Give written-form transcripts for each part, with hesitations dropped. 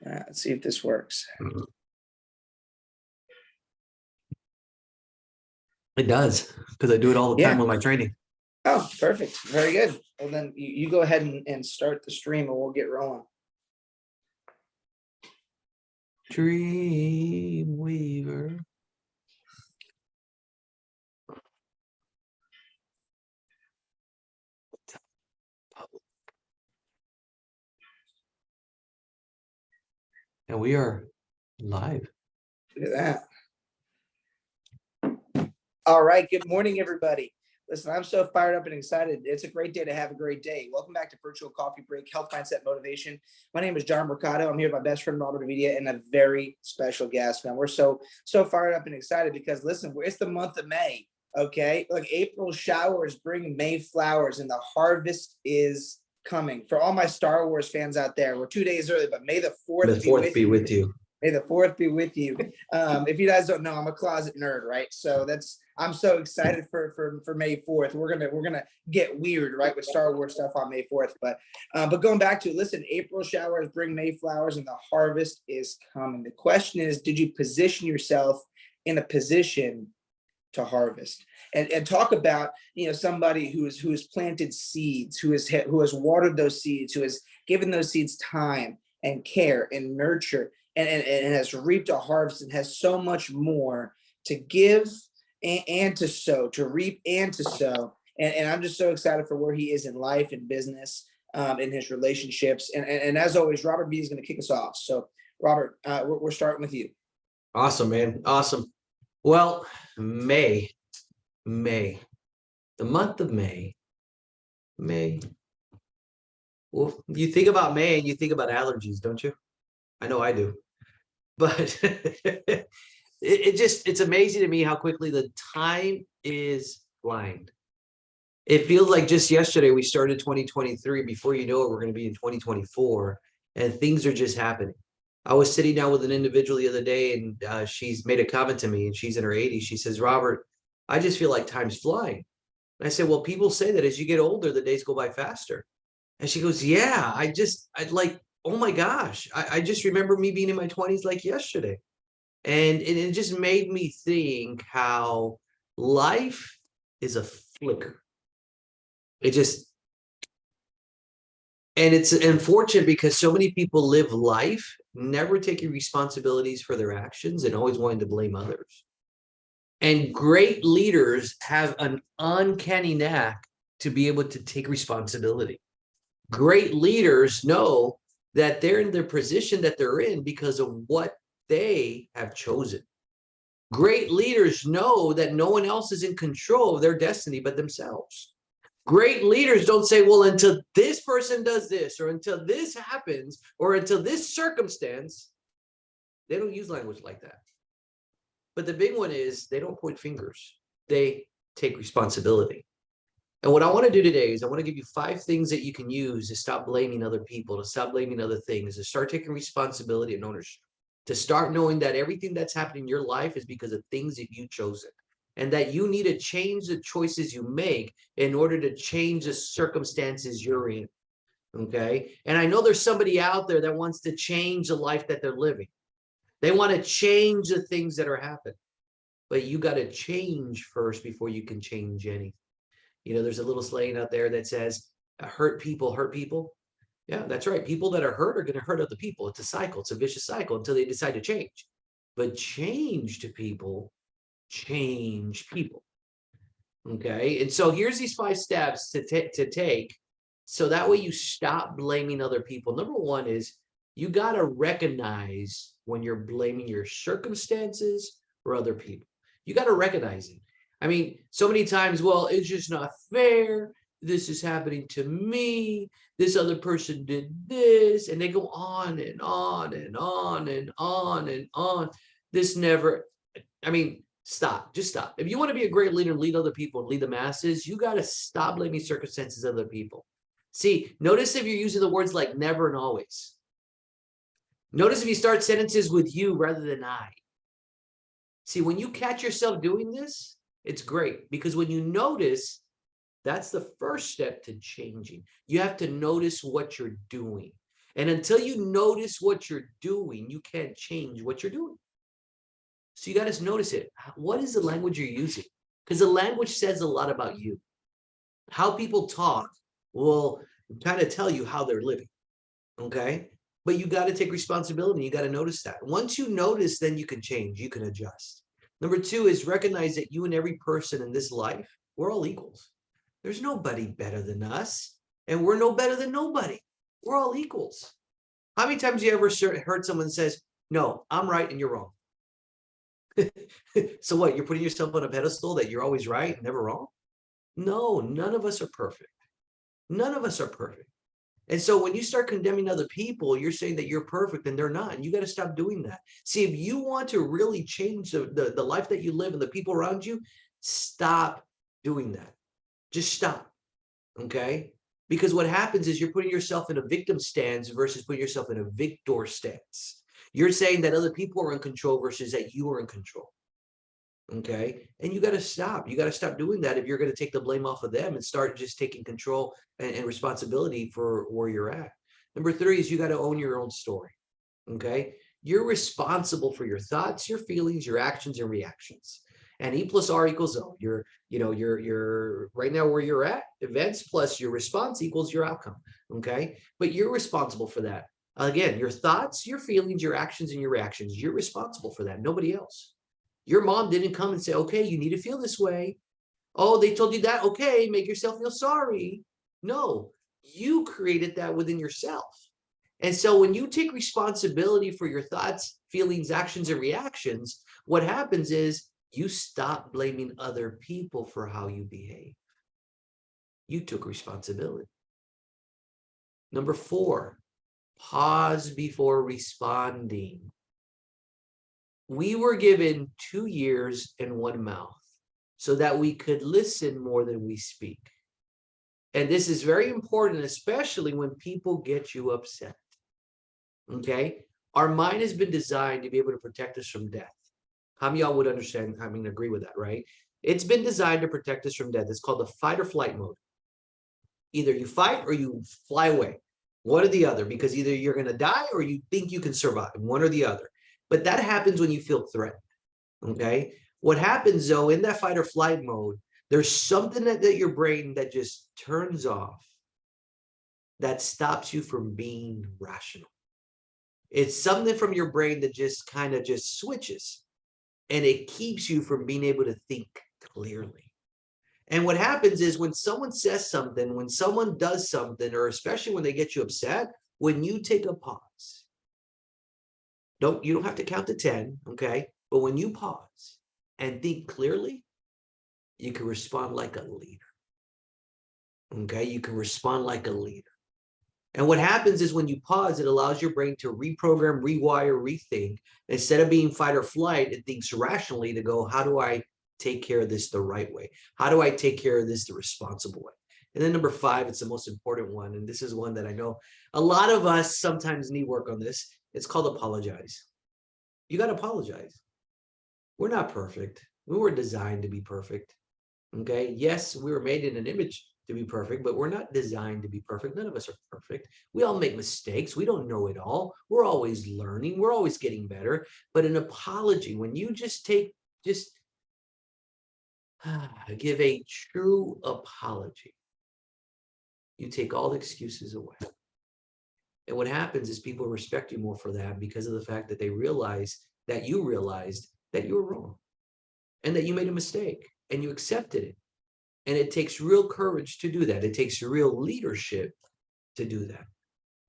Let's see if this works. It does, because I do it all the time Yeah. with my training. Oh, perfect. Very good. Well, then you go ahead and start the stream and we'll get rolling. Dreamweaver. And we are live. Look at that. All right. Good morning, everybody. Listen, I'm so fired up and excited. It's a great day to have a great day. Welcome back to Virtual Coffee Break, Health Mindset Motivation. My name is John Mercado. I'm here with my best friend, Robert Avidia, and a very special guest, man. We're so fired up and excited because, listen, it's the month of May, okay? Like April showers bring May flowers, and the harvest is coming. For all my Star Wars fans out there, we're 2 days early, but May the 4th be with you. May the 4th be with you. If you guys don't know, I'm a closet nerd, right? So I'm so excited for May 4th. We're gonna get weird, right, with Star Wars stuff on May 4th. But going back to, listen, April showers bring May flowers, and the harvest is coming. The question is, did you position yourself in a position to harvest? And talk about, somebody who has planted seeds, who has watered those seeds, who has given those seeds time and care and nurture, and has reaped a harvest and has so much more to give and to sow, to reap and to sow. And I'm just so excited for where he is in life and business, in his relationships. And as always, Robert B is going to kick us off. So Robert, we're starting with you. Awesome, man. Awesome. Well, May, the month of May. Well, you think about May and you think about allergies, don't you? I know I do. But it's amazing to me how quickly the time is flying. It feels like just yesterday we started 2023. Before you know it, we're going to be in 2024, and things are just happening. I was sitting down with an individual the other day, and she's made a comment to me, and she's in her 80s. She says, Robert, I just feel like time's flying. And I said, well, people say that as you get older, the days go by faster. And she goes, yeah, I'd like, oh my gosh, I just remember me being in my 20s like yesterday. And it just made me think how life is a flicker. And it's unfortunate because so many people live life never taking responsibilities for their actions and always wanting to blame others. And great leaders have an uncanny knack to be able to take responsibility. Great leaders know that they're in the position that they're in because of what they have chosen. Great leaders know that no one else is in control of their destiny but themselves. Great leaders don't say, well, until this person does this, or until this happens, or until this circumstance. They don't use language like that. But the big one is they don't point fingers. They take responsibility. And what I want to do today is I want to give you 5 things that you can use to stop blaming other people, to stop blaming other things, to start taking responsibility and ownership, to start knowing that everything that's happening in your life is because of things that you've chosen, and that you need to change the choices you make in order to change the circumstances you're in. Okay. And I know there's somebody out there that wants to change the life that they're living. They want to change the things that are happening, but you got to change first before you can change anything. There's a little slang out there that says, hurt people hurt people. Yeah, that's right. People that are hurt are going to hurt other people. It's a cycle. It's a vicious cycle until they decide to change. But change people. Okay. And so here's these 5 steps to take. So that way you stop blaming other people. Number 1 is you got to recognize when you're blaming your circumstances or other people. You got to recognize it. I mean, so many times, well, it's just not fair. This is happening to me. This other person did this. And they go on and on and on and on and on. Stop. Just stop. If you want to be a great leader and lead other people and lead the masses, you got to stop blaming circumstances of other people. See, notice if you're using the words like never and always. Notice if you start sentences with you rather than I. See, when you catch yourself doing this, it's great, because when you notice, that's the first step to changing. You have to notice what you're doing. And until you notice what you're doing, you can't change what you're doing. So you got to notice it. What is the language you're using? Because the language says a lot about you. How people talk will kind of tell you how they're living. Okay. But you got to take responsibility. You got to notice that. Once you notice, then you can change, you can adjust. Number two is recognize that you and every person in this life, we're all equals. There's nobody better than us, and we're no better than nobody. We're all equals. How many times you ever heard someone says, no, I'm right and you're wrong? So what, you're putting yourself on a pedestal that you're always right and never wrong? No, none of us are perfect. None of us are perfect. And so when you start condemning other people, you're saying that you're perfect and they're not. And you got to stop doing that. See, if you want to really change the life that you live and the people around you, stop doing that. Just stop. Okay? Because what happens is you're putting yourself in a victim stance versus putting yourself in a victor stance. You're saying that other people are in control versus that you are in control. Okay. And you got to stop. You got to stop doing that if you're going to take the blame off of them and start just taking control and responsibility for where you're at. Number three is you got to own your own story. Okay. You're responsible for your thoughts, your feelings, your actions and reactions. And E plus R equals O. You're right now where you're at, events plus your response equals your outcome. Okay. But you're responsible for that. Again, your thoughts, your feelings, your actions and your reactions, you're responsible for that. Nobody else. Your mom didn't come and say, okay, you need to feel this way. Oh, they told you that. Okay, make yourself feel sorry. No, you created that within yourself. And so when you take responsibility for your thoughts, feelings, actions, and reactions, what happens is you stop blaming other people for how you behave. You took responsibility. Number four, pause before responding. We were given 2 ears and 1 mouth so that we could listen more than we speak. And this is very important, especially when people get you upset. Okay? Our mind has been designed to be able to protect us from death. How many of y'all would understand? I mean, agree with that, right? It's been designed to protect us from death. It's called the fight or flight mode. Either you fight or you fly away. One or the other, because either you're going to die or you think you can survive, one or the other. But that happens when you feel threatened. Okay. What happens though in that fight or flight mode, there's something that your brain that just turns off that stops you from being rational. It's something from your brain that just kind of just switches and it keeps you from being able to think clearly. And what happens is when someone says something, when someone does something, or especially when they get you upset, when you take a pause, you don't have to count to 10, okay? But when you pause and think clearly, you can respond like a leader. Okay, you can respond like a leader. And what happens is when you pause, it allows your brain to reprogram, rewire, rethink. Instead of being fight or flight, it thinks rationally to go, how do I take care of this the right way? How do I take care of this the responsible way? And then number five, it's the most important one. And this is one that I know a lot of us sometimes need work on this. It's called apologize. You got to apologize. We're not perfect. We were designed to be perfect. Okay. Yes, we were made in an image to be perfect, but we're not designed to be perfect. None of us are perfect. We all make mistakes. We don't know it all. We're always learning. We're always getting better. But an apology, when you just give a true apology, you take all the excuses away. And what happens is people respect you more for that because of the fact that they realize that you realized that you were wrong and that you made a mistake and you accepted it. And it takes real courage to do that. It takes real leadership to do that.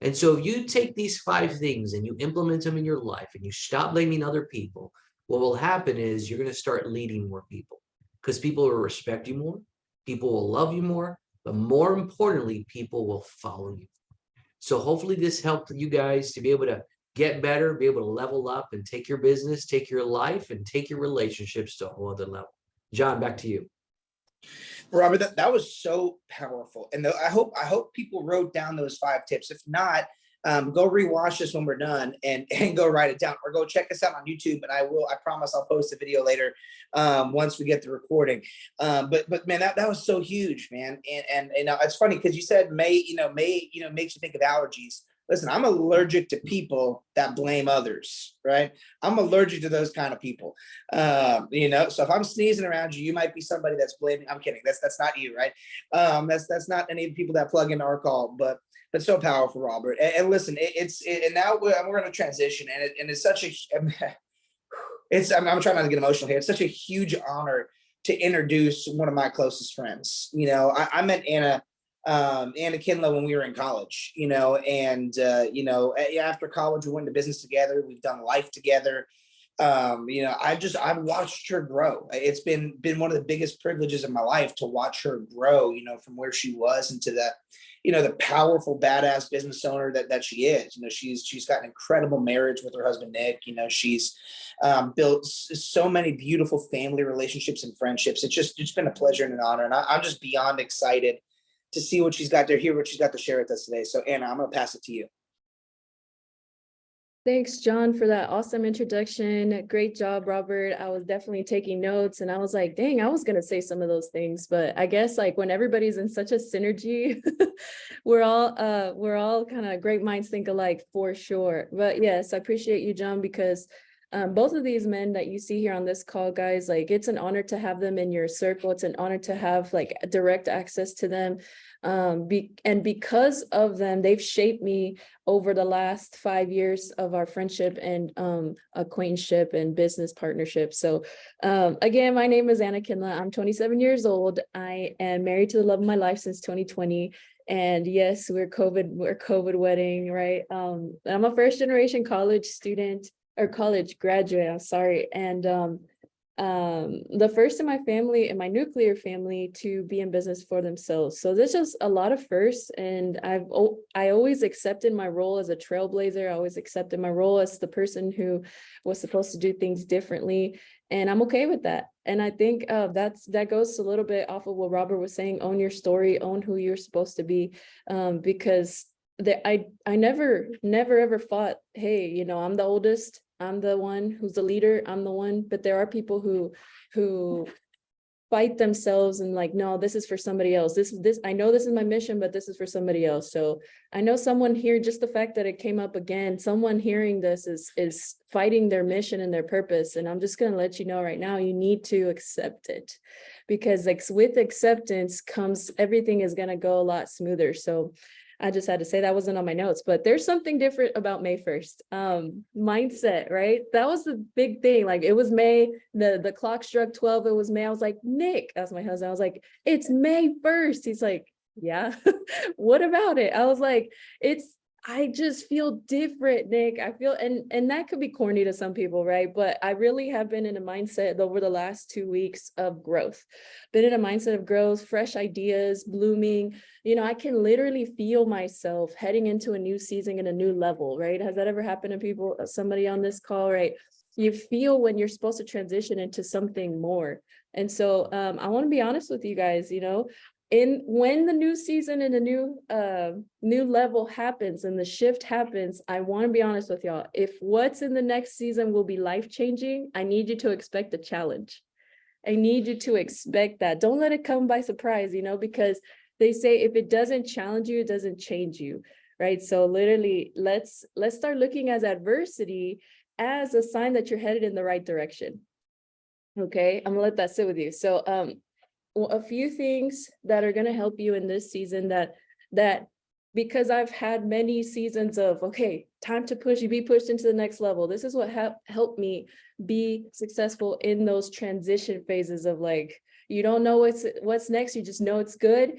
And so if you take these 5 things and you implement them in your life and you stop blaming other people, what will happen is you're going to start leading more people because people will respect you more, people will love you more, but more importantly, people will follow you. So hopefully this helped you guys to be able to get better, be able to level up and take your business, take your life, and take your relationships to a whole other level. John, back to you. Robert, that was so powerful. And I hope people wrote down those 5 tips. If not, go rewatch this when we're done and go write it down, or go check us out on YouTube. And I promise I'll post a video later once we get the recording. But man, that was so huge, man. And it's funny because you said May makes you think of allergies. listen, I'm allergic to people that blame others, right? I'm allergic to those kind of people. So if I'm sneezing around you, you might be somebody that's blaming. I'm kidding. That's not you, right? That's not any of the people that plug into our call, but so powerful, Robert. And listen, and now we're going to transition, and it's such a I'm trying not to get emotional here. It's such a huge honor to introduce one of my closest friends. I met Anna Kinlow when we were in college, after college, we went into business together. We've done life together. I've watched her grow. It's been one of the biggest privileges of my life to watch her grow, from where she was into the powerful, badass business owner that she is. She's got an incredible marriage with her husband, Nick. She's built so many beautiful family relationships and friendships. It's been a pleasure and an honor. And I'm just beyond excited to see what she's got to hear, what she's got to share with us today. So Anna, I'm going to pass it to you. Thanks, John, for that awesome introduction. Great job, Robert. I was definitely taking notes and I was like, dang, I was going to say some of those things, but I guess like when everybody's in such a synergy, we're all kind of great minds think alike for sure. But yes, I appreciate you, John, because both of these men that you see here on this call, guys, like it's an honor to have them in your circle. It's an honor to have like direct access to them. And because of them, they've shaped me over the last 5 years of our friendship and acquaintanceship and business partnership. So again, my name is Anna Kinlow. I'm 27 years old. I am married to the love of my life since 2020. And yes, we're COVID wedding, right? I'm a first generation college student or college graduate, I'm sorry. And the first in my family, in my nuclear family, to be in business for themselves. So there's just a lot of firsts, and I always accepted my role as a trailblazer. I always accepted my role as the person who was supposed to do things differently, and I'm okay with that. And I think that goes a little bit off of what Robert was saying: own your story, own who you're supposed to be, because I never ever thought, hey, I'm the oldest, I'm the one who's the leader, I'm the one. But there are people who fight themselves and like, no, this is for somebody else. This I know this is my mission, but this is for somebody else. So I know someone here, just the fact that it came up again, someone hearing this is fighting their mission and their purpose. And I'm just going to let you know right now, you need to accept it, because like with acceptance comes, everything is going to go a lot smoother. So I just had to say that wasn't on my notes, but there's something different about May 1st. Mindset, right? That was the big thing. Like it was May, the clock struck 12, it was May. I was like, Nick, that's my husband. I was like, it's May 1st. He's like, yeah, what about it? I was like, I just feel different, Nick. I feel, and that could be corny to some people, right? But I really have been in a mindset over the last 2 weeks of growth, been in a mindset of growth, fresh ideas, blooming. I can literally feel myself heading into a new season and a new level, right? Has that ever happened to people, somebody on this call, right? You feel when you're supposed to transition into something more. And so I want to be honest with you guys, when the new season and the new level happens and the shift happens, I want to be honest with y'all. If what's in the next season will be life-changing, I need you to expect a challenge. I need you to expect that. Don't let it come by surprise, because they say if it doesn't challenge you, it doesn't change you, right? So literally, let's start looking at adversity as a sign that you're headed in the right direction. Okay, I'm gonna let that sit with you. So a few things that are going to help you in this season that because I've had many seasons of, okay, time to be pushed into the next level. This is what helped me be successful in those transition phases of like, you don't know what's next. You just know it's good.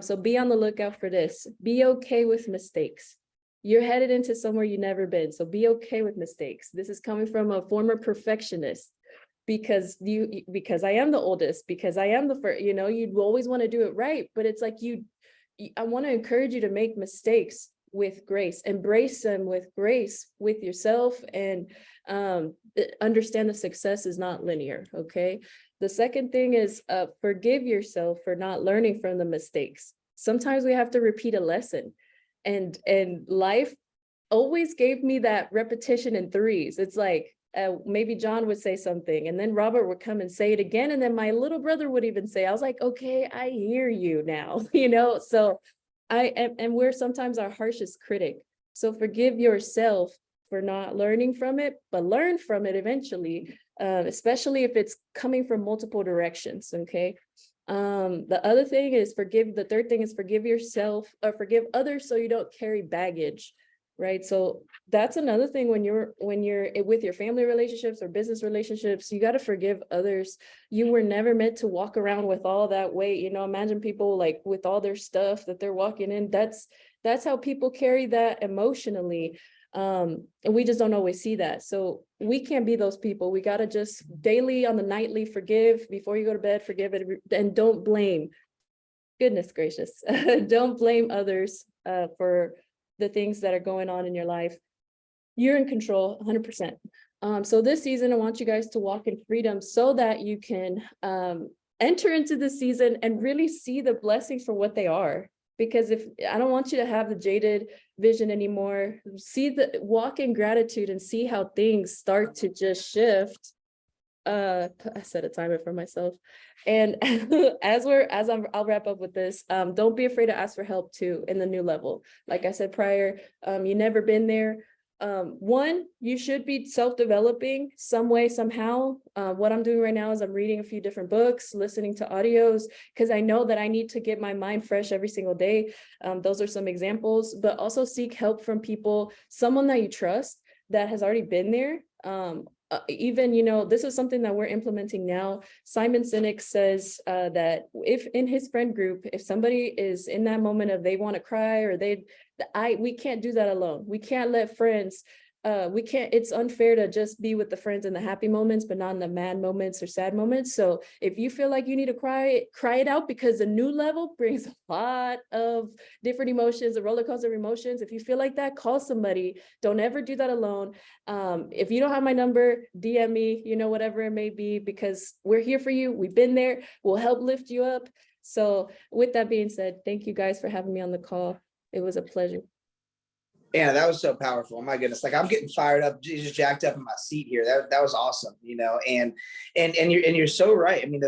So be on the lookout for this. Be okay with mistakes. You're headed into somewhere you've never been. So be okay with mistakes. This is coming from a former perfectionist. Because I am the oldest, because I am the first, you'd always want to do it right. But it's like I want to encourage you to make mistakes with grace, embrace them with grace with yourself, and understand that success is not linear. Okay. The second thing is forgive yourself for not learning from the mistakes. Sometimes we have to repeat a lesson, and life always gave me that repetition in threes. It's like, maybe John would say something and then Robert would come and say it again. And then my little brother would even say, I was like, okay, I hear you now, so and we're sometimes our harshest critic. So forgive yourself for not learning from it, but learn from it eventually, especially if it's coming from multiple directions. Okay. The other thing is the third thing is forgive yourself or forgive others so you don't carry baggage, right? So that's another thing when you're with your family relationships or business relationships, you got to forgive others. You were never meant to walk around with all that weight. Imagine people like with all their stuff that they're walking in. That's how people carry that emotionally. And we just don't always see that. So we can't be those people. We got to just daily on the nightly forgive before you go to bed, forgive it, and don't blame. Goodness gracious. Don't blame others for the things that are going on in your life. You're in control 100%. So this season, I want you guys to walk in freedom so that you can enter into the season and really see the blessings for what they are. Because if I don't want you to have the jaded vision anymore, walk in gratitude and see how things start to just shift. I set a timer for myself. And I'll wrap up with this. Don't be afraid to ask for help too in the new level. Like I said prior, you never been there. One, you should be self-developing some way, somehow. What I'm doing right now is I'm reading a few different books, listening to audios, because I know that I need to get my mind fresh every single day. Those are some examples, but also seek help from people, someone that you trust that has already been there. Even, this is something that we're implementing now. Simon Sinek says that if in his friend group, if somebody is in that moment of they want to cry or we can't do that alone. We can't let friends, it's unfair to just be with the friends in the happy moments, but not in the mad moments or sad moments. So if you feel like you need to cry it out, because the new level brings a lot of different emotions, a roller coaster of emotions. If you feel like that, call somebody. Don't ever do that alone. If you don't have my number, DM me, whatever it may be, because we're here for you. We've been there. We'll help lift you up. So with that being said, thank you guys for having me on the call. It was a pleasure. Yeah, that was so powerful. Oh my goodness. Like I'm getting fired up, just jacked up in my seat here. That was awesome, and you're so right. I mean,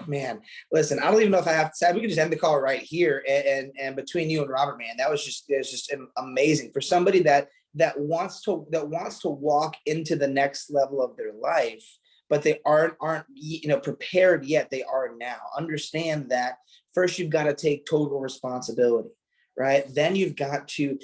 man, listen, I don't even know if I have to say, we could just end the call right here. And between you and Robert, man, it's just amazing for somebody that wants to walk into the next level of their life, but they aren't prepared yet. They are now. Understand that first you've got to take total responsibility. Right. Then you've got to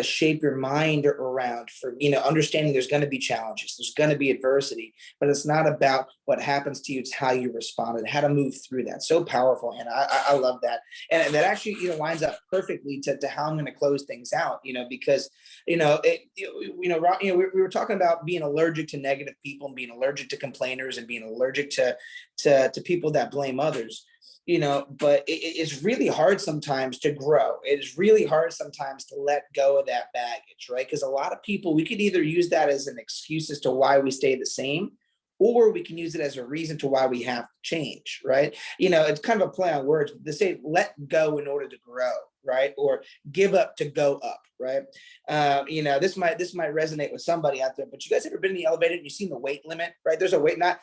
shape your mind around for, understanding there's going to be challenges, there's going to be adversity, but it's not about what happens to you. It's how you respond and how to move through that. So powerful. And I love that. And that actually, lines up perfectly to how I'm going to close things out, because, we were talking about being allergic to negative people and being allergic to complainers and being allergic to people that blame others. But it's really hard sometimes to grow. It is really hard sometimes to let go of that baggage, right? Because a lot of people, we could either use that as an excuse as to why we stay the same, or we can use it as a reason to why we have to change, right? It's kind of a play on words. They say let go in order to grow, right? Or give up to go up, right? This might resonate with somebody out there, but you guys ever been in the elevator and you've seen the weight limit, right? There's a weight, not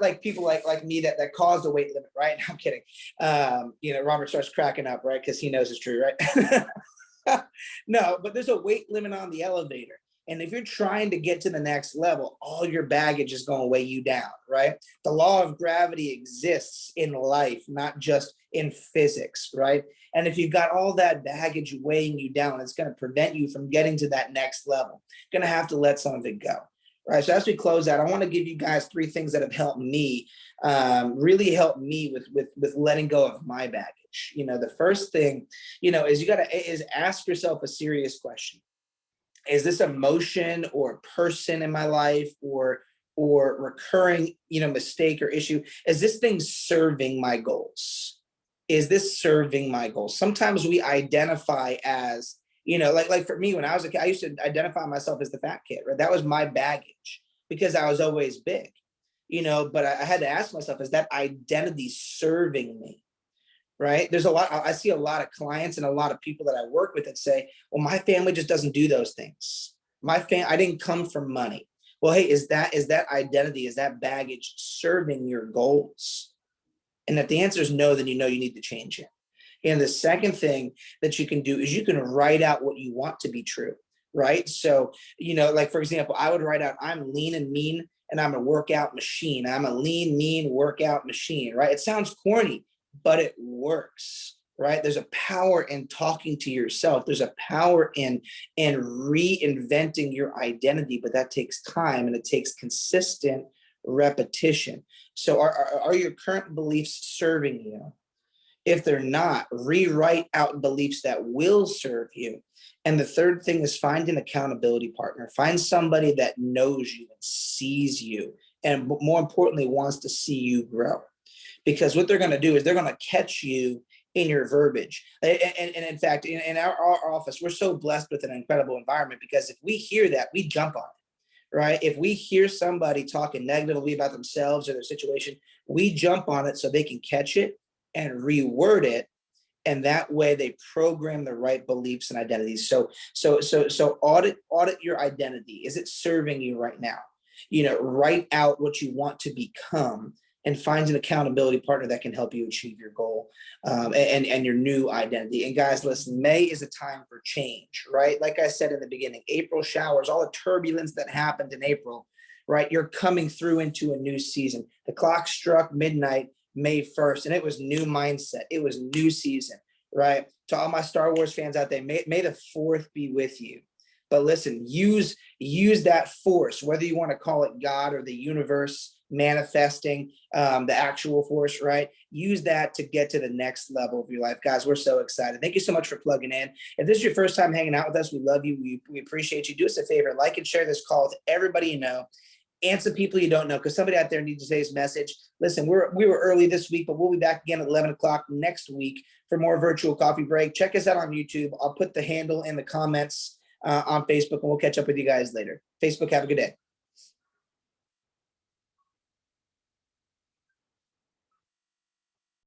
like people like me that cause the weight limit, right? I'm kidding. Robert starts cracking up, right? Because he knows it's true, right? No, but there's a weight limit on the elevator. And if you're trying to get to the next level, all your baggage is going to weigh you down, right? The law of gravity exists in life, not just in physics, right? And if you've got all that baggage weighing you down, it's going to prevent you from getting to that next level. You're going to have to let some of it go, right? So as we close out, I want to give you guys 3 things that have helped me, really helped me with letting go of my baggage. The first thing, is ask yourself a serious question. Is this emotion or person in my life or recurring, mistake or issue? Is this thing serving my goals? Is this serving my goals? Sometimes we identify as, like for me, when I was a kid, I used to identify myself as the fat kid, right? That was my baggage because I was always big, but I had to ask myself, is that identity serving me? Right? I see a lot of clients and a lot of people that I work with that say, well, my family just doesn't do those things. I didn't come from money. Well, hey, is that identity, is that baggage serving your goals? And if the answer is no, then you need to change it. And the second thing that you can do is you can write out what you want to be true, right? So, like for example, I would write out, I'm lean and mean, and I'm a workout machine. I'm a lean, mean workout machine, right? It sounds corny, but it works, right? There's a power in talking to yourself. There's a power in reinventing your identity, but that takes time and it takes consistent repetition. So are your current beliefs serving you? If they're not, rewrite out beliefs that will serve you. And the third thing is find an accountability partner. Find somebody that knows you and sees you, and more importantly, wants to see you grow. Because what they're going to do is they're going to catch you in your verbiage. And in fact, in our office, we're so blessed with an incredible environment, because if we hear that, we jump on it, right? If we hear somebody talking negatively about themselves or their situation, we jump on it so they can catch it and reword it. And that way they program the right beliefs and identities. So audit your identity. Is it serving you right now? Write out what you want to become, and find an accountability partner that can help you achieve your goal, and your new identity. And guys, listen, May is a time for change, right? Like I said in the beginning, April showers, all the turbulence that happened in April, right? You're coming through into a new season. The clock struck midnight, May 1st, and it was new mindset. It was new season, right? To all my Star Wars fans out there, may the 4th be with you. But listen, use that force, whether you want to call it God or the universe manifesting, the actual force, right? Use that to get to the next level of your life. Guys, we're so excited. Thank you so much for plugging in. If this is your first time hanging out with us, we love you. We appreciate you. Do us a favor, like and share this call with everybody you know, and some people you don't know, because somebody out there needs today's message. Listen, we were early this week, but we'll be back again at 11 o'clock next week for more virtual coffee break. Check us out on YouTube. I'll put the handle in the comments on Facebook, and we'll catch up with you guys later. Facebook, have a good day.